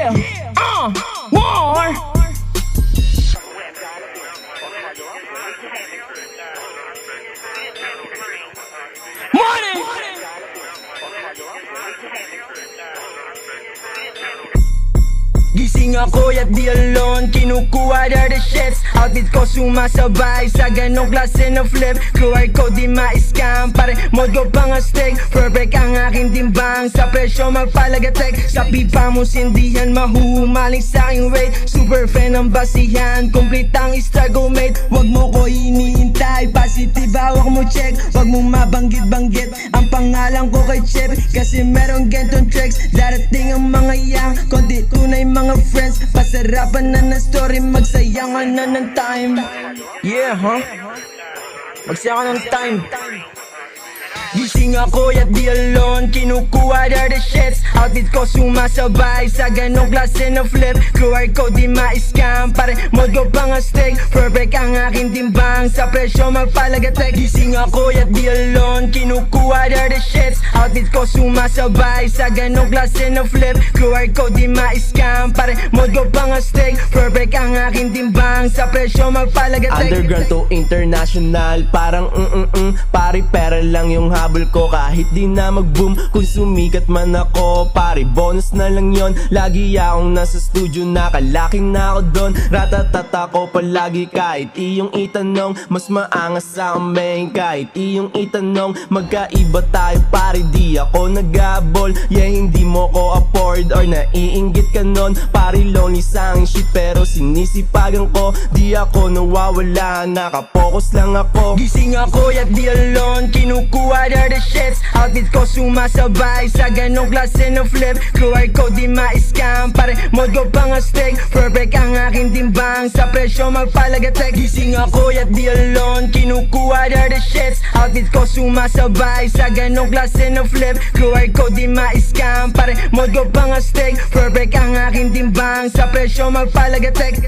Yeah, more. Money. Gising ako at di alone, kinukuha na the shits. Outfit ko sumasabay sa ganong klase na flip. QR code di ma-scam, pare mod ko pang stick. Perfect ang aking timbang, sa presyo magpalagatek. Sa pipa mo sindihan, mahuhumaling sa aking weight. Super fan ang basihan, complete ang struggle mate. Wag mo ko iniintay, positive hawak mo check. Wag mo mabanggit-banggit ang pangalan ko kay Chip, kasi meron gantong tricks. Darating ang mga yang, konti tunay mga friends. Pasarapan na ng story, magsayangan na ng time. Yeah, magsayangan ng time. Gising ako at di alone, kinukuha na the shits. Outfit ko sumasabay sa ganong klase na flip. QR code di ma-scam, pare mod ko pang stick. Perfect ang aking timbang, sa presyo magpalagatek. Gising ako at di alone, kinukuha na the shits. Outfit ko sumasabay sa ganong klase na flip. QR code di ma-scam, pare mod ko pang stick. Perfect ang aking timbang, sa presyo magpalagatek. Underground to international, parang pari pera lang yung habol ko kahit di na mag-boom. Kung sumikat man ako, pari bonus na lang yon. Lagi akong nasa studio, nakalaking na ako doon. Ratatata ko palagi kahit iyong itanong. Mas maangas sa amin kahit iyong itanong. Magkaiba tayo pari, di ako nag-abol. Yeah, hindi mo ko afford or naiinggit ka nun. Pari lonely sa aking shit pero sinisipagan ko. Di ako nawawala, nakapokus lang ako. Gising ako at di alone, kinukuha na the shits. Outfit ko sumasabay sa ganong klase na flip. QR code di ma-scam, pare mod ko pang stick. Perfect ang aking timbang, sa presyo magpalagatek. Gising ako at di alone, kinukuha na the shits. Outfit ko sumasabay sa ganong klase na flip. QR code di ma-scam, pare mod ko pang stick. Perfect ang aking timbang, sa presyo magpalagatek.